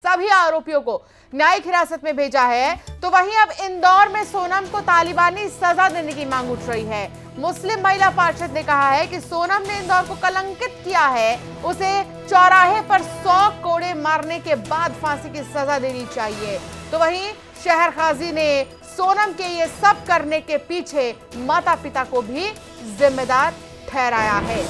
सभी आरोपियों को न्यायिक हिरासत में भेजा है, तो वहीं अब इंदौर में सोनम को तालिबानी सजा देने की मांग उठ रही है। मुस्लिम महिला पार्षद ने कहा है कि सोनम ने इंदौर को कलंकित किया है, उसे चौराहे पर 100 कोड़े मारने के बाद फांसी की सजा देनी चाहिए। तो वहीं शहर काजी ने सोनम के ये सब करने के पीछे माता पिता को भी जिम्मेदार ठहराया है।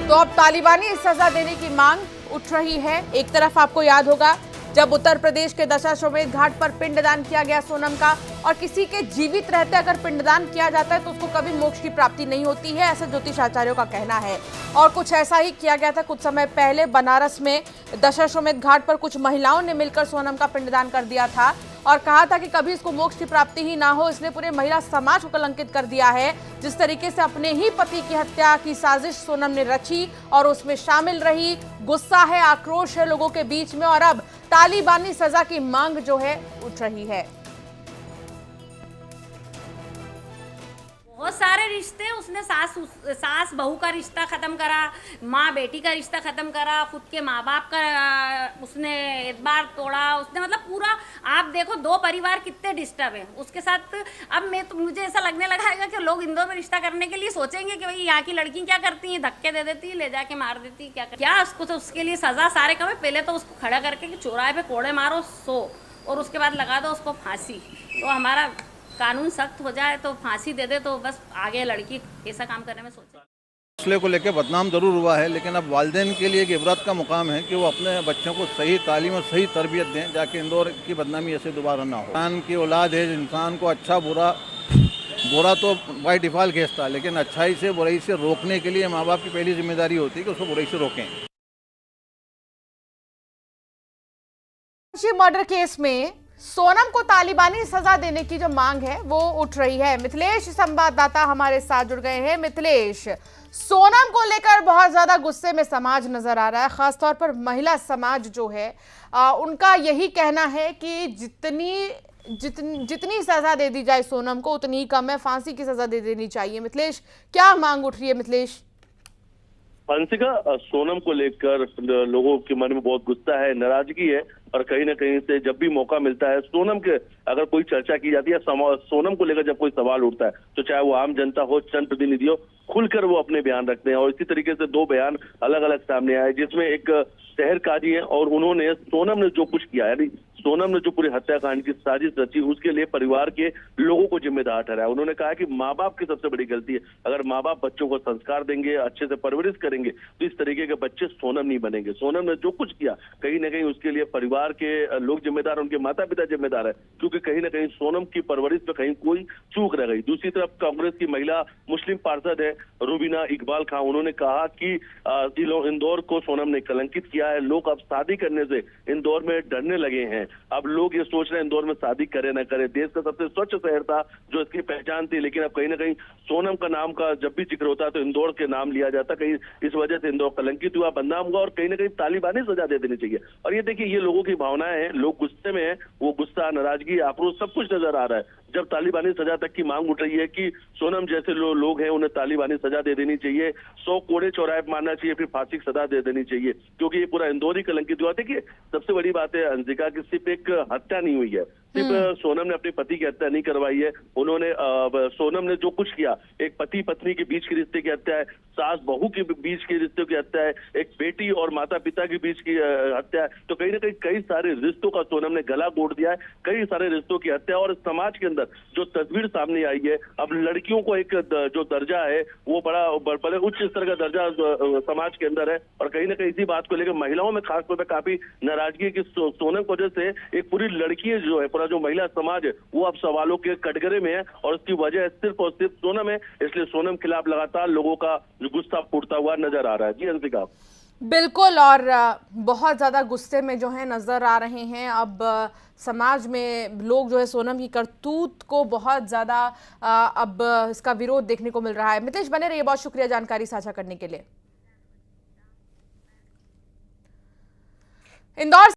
तो अब तालिबानी सजा देने की मांग उठ रही है। एक तरफ आपको याद होगा जब उत्तर प्रदेश के दशाश्वमेध घाट पर पिंडदान किया गया सोनम का, और किसी के जीवित रहते अगर पिंडदान किया जाता है तो उसको कभी मोक्ष की प्राप्ति नहीं होती है, ऐसा ज्योतिष आचार्यों का कहना है। और कुछ ऐसा ही किया गया था कुछ समय पहले बनारस में दशाश्वमेध घाट पर कुछ महिलाओं ने मिलकर सोनम का पिंडदान कर दिया था और कहा था कि कभी इसको मोक्ष की प्राप्ति ही ना हो, इसने पूरे महिला समाज को कलंकित कर दिया है। जिस तरीके से अपने ही पति की हत्या की साजिश सोनम ने रची और उसमें शामिल रही, गुस्सा है, आक्रोश है लोगों के बीच में, और अब तालिबानी सजा की मांग जो है उठ रही है। बहुत सारे रिश्ते उसने सास बहू का रिश्ता ख़त्म करा, माँ बेटी का रिश्ता ख़त्म करा, खुद के माँ बाप का उसने एतबार तोड़ा, उसने मतलब पूरा आप देखो 2 परिवार कितने डिस्टर्ब हैं उसके साथ। अब मुझे ऐसा लगने लगा है कि लोग इंदौर में रिश्ता करने के लिए सोचेंगे कि भाई यहाँ की लड़की क्या करती हैं, धक्के दे देती, ले जाके मार देती, क्या उसको तो उसके लिए सज़ा सारे कम है। पहले तो उसको खड़ा करके कि चौराहे पे कोड़े मारो 100 और उसके बाद लगा दो उसको फांसी। तो हमारा कानून सख्त हो जाए तो फांसी दे दे तो बस आगे लड़की ऐसा काम करने में सोचे। मसले को लेकर बदनाम जरूर हुआ है, लेकिन अब वालिदैन के लिए एक इबरत का मुकाम है कि वो अपने बच्चों को सही तालीम और सही तरबियत दें, जाके इंदौर की बदनामी ऐसे दोबारा ना हो। इंसान की औलाद है, इंसान को अच्छा बुरा तो बाय डिफॉल्ट घेसता है, लेकिन अच्छाई से बुराई से रोकने के लिए माँ बाप की पहली जिम्मेदारी होती है कि उसको बुराई से रोकें। मर्डर केस में सोनम को तालिबानी सजा देने की जो मांग है वो उठ रही है। मिथिलेश संवाददाता हमारे साथ जुड़ गए हैं। मिथिलेश, सोनम को लेकर बहुत ज्यादा गुस्से में समाज नजर आ रहा है, खासतौर पर महिला समाज जो है उनका यही कहना है कि जितनी सजा दे दी जाए सोनम को उतनी ही कम है, फांसी की सजा दे देनी चाहिए। मिथिलेश, क्या मांग उठ रही है? मिथिलेश, हंसिका, सोनम को लेकर लोगों के मन में बहुत गुस्सा है, नाराजगी है, और कहीं ना कहीं से जब भी मौका मिलता है सोनम के अगर कोई चर्चा की जाती है, सोनम को लेकर जब कोई सवाल उठता है तो चाहे वो आम जनता हो, जनप्रतिनिधि हो, खुलकर वो अपने बयान रखते हैं। और इसी तरीके से 2 बयान अलग अलग सामने आए, जिसमें एक शहर काजी है और उन्होंने सोनम ने जो कुछ किया, यानी सोनम ने जो पूरी हत्याकांड की साजिश रची उसके लिए परिवार के लोगों को जिम्मेदार ठहराया। उन्होंने कहा कि माँ बाप की सबसे बड़ी गलती है, अगर माँ बाप बच्चों को संस्कार देंगे, अच्छे से परवरिश करेंगे तो इस तरीके के बच्चे सोनम नहीं बनेंगे। सोनम ने जो कुछ किया कहीं ना कहीं उसके लिए परिवार के लोग जिम्मेदार, उनके माता पिता जिम्मेदार है, क्योंकि कहीं ना कहीं सोनम की परवरिश में कहीं कोई चूक रह गई। दूसरी तरफ कांग्रेस की महिला मुस्लिम पार्षद है रूबीना इकबाल खान, उन्होंने कहा कि इंदौर को सोनम ने कलंकित किया है। लोग अब शादी करने से इंदौर में डरने लगे हैं। अब लोग ये सोच रहे हैं इंदौर में शादी करे ना करे। देश का सबसे स्वच्छ शहर था जो इसकी पहचान थी, लेकिन अब कहीं ना कहीं सोनम का नाम का जब भी जिक्र होता है तो इंदौर के नाम लिया जाता, कहीं इस वजह से इंदौर कलंकित हुआ, बदनाम हुआ, और कहीं ना कहीं तालिबानी सजा दे देनी चाहिए। और ये देखिए, ये लोगों की भावनाएं हैं, लोग गुस्से में हैं, वो गुस्सा, नाराजगी, आक्रोश सब कुछ नजर आ रहा है जब तालिबानी सजा तक की मांग उठ रही है कि सोनम जैसे लोग हैं उन्हें तालिबानी सजा दे देनी चाहिए, 100 कोड़े चौराहे मारना चाहिए, फिर फांसी की सजा दे देनी चाहिए, क्योंकि ये पूरा इंदौर ही कलंकित हुआ। देखिए, सबसे बड़ी बात है अंशिका कि सिर्फ एक हत्या नहीं हुई है, सिर्फ सोनम ने अपने पति की हत्या नहीं करवाई है। उन्होंने सोनम ने जो कुछ किया, एक पति पत्नी के बीच के रिश्ते की हत्या है, सास बहू के बीच के रिश्ते की हत्या है, एक बेटी और माता पिता के बीच की हत्या है। तो कहीं ना कहीं कई सारे रिश्तों का सोनम ने गला घोट दिया है, कई सारे रिश्तों की हत्या। और समाज के अंदर जो तस्वीर सामने आई है, अब लड़कियों को एक जो दर्जा है वो बड़े उच्च स्तर का दर्जा समाज के अंदर है, और कहीं ना कहीं इसी बात को लेकर महिलाओं में खासतौर पर काफी नाराजगी है कि सोनम की वजह से एक पूरी लड़की जो है, पूरा जो महिला समाज है वो अब सवालों के कटघरे में है, और उसकी वजह सिर्फ और सिर्फ सोनम है। इसलिए सोनम खिलाफ लगातार लोगों का गुस्सा फूटता हुआ नजर आ रहा है। जी अंशिका, बिल्कुल, और बहुत ज़्यादा गुस्से में जो है नज़र आ रहे हैं। अब समाज में लोग जो है सोनम की करतूत को बहुत ज़्यादा अब इसका विरोध देखने को मिल रहा है। मिथिलेश बने रहिए, बहुत शुक्रिया जानकारी साझा करने के लिए। इंदौर